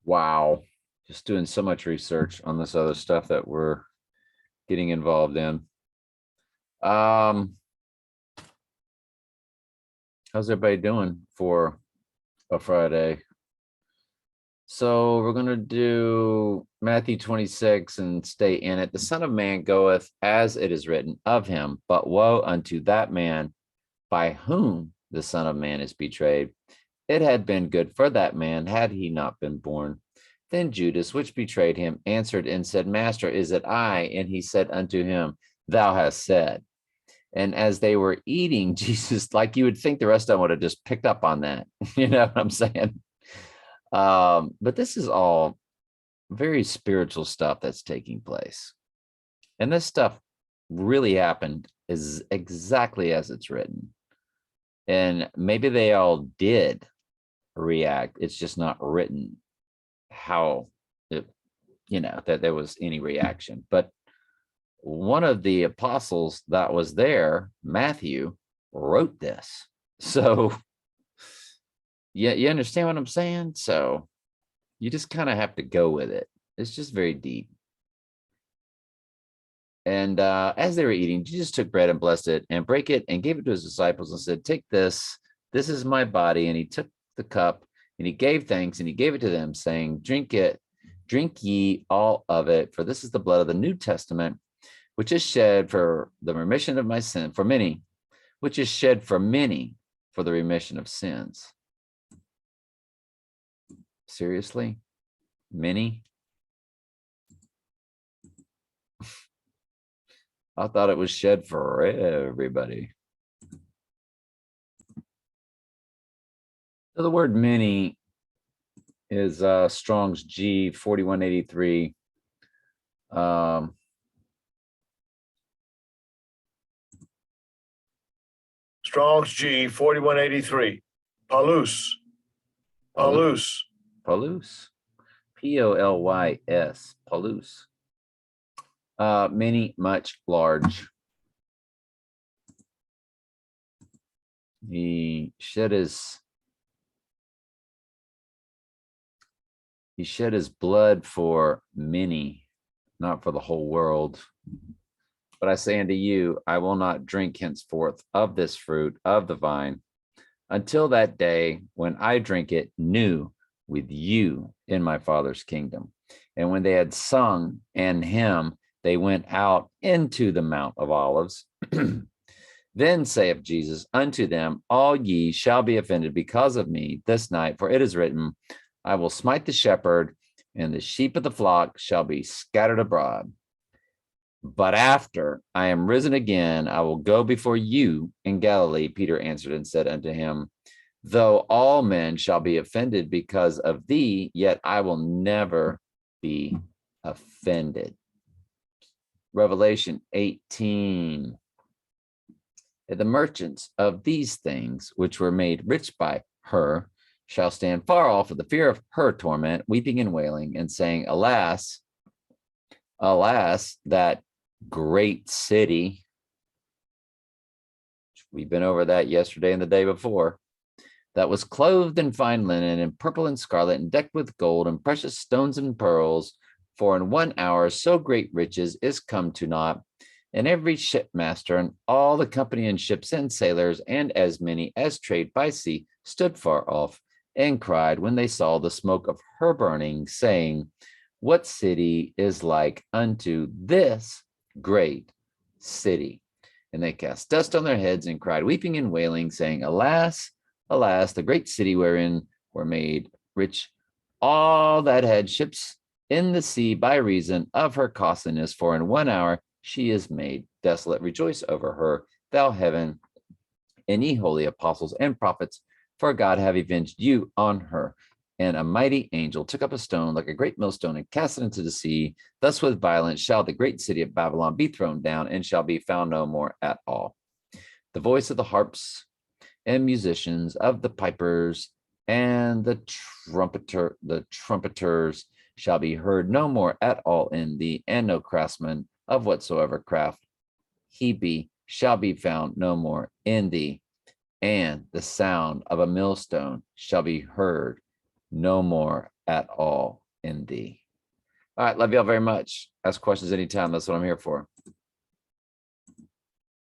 Wow. Just doing so much research on this other stuff that we're getting involved in. Um, how's everybody doing for a Friday? So we're going to do Matthew 26 and stay in it. The Son of Man goeth as it is written of him, but woe unto that man by whom the Son of Man is betrayed. It had been good for that man had he not been born. Then Judas, which betrayed him, answered and said, Master, is it I? And he said unto him, Thou hast said. And as they were eating, Jesus, like you would think the rest of them would have just picked up on that. You know what I'm saying? But this is all very spiritual stuff that's taking place. And this stuff really happened is exactly as it's written. And maybe they all did react. It's just not written how it, that there was any reaction. But one of the apostles that was there, Matthew, wrote this. So yeah, you understand what I'm saying? So you just kind of have to go with it. It's just very deep. And as they were eating, Jesus took bread and blessed it and brake it and gave it to his disciples and said, Take this, this is my body. And he took the cup and he gave thanks and he gave it to them, saying, Drink ye all of it, for this is the blood of the New Testament, which is shed for the remission of my sin, for many, which is shed for many for the remission of sins. Seriously? Many? I thought it was shed for everybody. So the word many is Strong's G 4183. Strong's G 4183. Paulus. Paulus. Paulus. P-O-L-Y-S. Paulus. Many, much, large. He shed his blood for many, not for the whole world. But I say unto you, I will not drink henceforth of this fruit of the vine until that day when I drink it new with you in my Father's kingdom. And when they had sung an hymn, they went out into the Mount of Olives. Then saith Jesus unto them, All ye shall be offended because of me this night, for it is written, I will smite the shepherd, and the sheep of the flock shall be scattered abroad. But after I am risen again, I will go before you in Galilee. Peter answered and said unto him, Though all men shall be offended because of thee, yet I will never be offended. Revelation 18. The merchants of these things, which were made rich by her, shall stand far off of the fear of her torment, weeping and wailing, and saying, Alas, alas, that great city. We've been over that yesterday and the day before. That was clothed in fine linen and purple and scarlet and decked with gold and precious stones and pearls. For in 1 hour so great riches is come to naught. And every shipmaster and all the company and ships and sailors and as many as trade by sea stood far off and cried when they saw the smoke of her burning, saying, What city is like unto this great city? And they cast dust on their heads and cried, weeping and wailing, saying, Alas, alas, the great city wherein were made rich all that had ships in the sea by reason of her costliness, for in 1 hour she is made desolate. Rejoice over her, thou heaven, and ye holy apostles and prophets, for God have avenged you on her. And a mighty angel took up a stone like a great millstone and cast it into the sea. Thus with violence shall the great city of Babylon be thrown down and shall be found no more at all. The voice of the harps and musicians, of the pipers and the trumpeters shall be heard no more at all in thee, and no craftsman of whatsoever craft he be shall be found no more in thee, and the sound of a millstone shall be heard no more at all in D. All right, love y'all very much. Ask questions anytime. That's what I'm here for.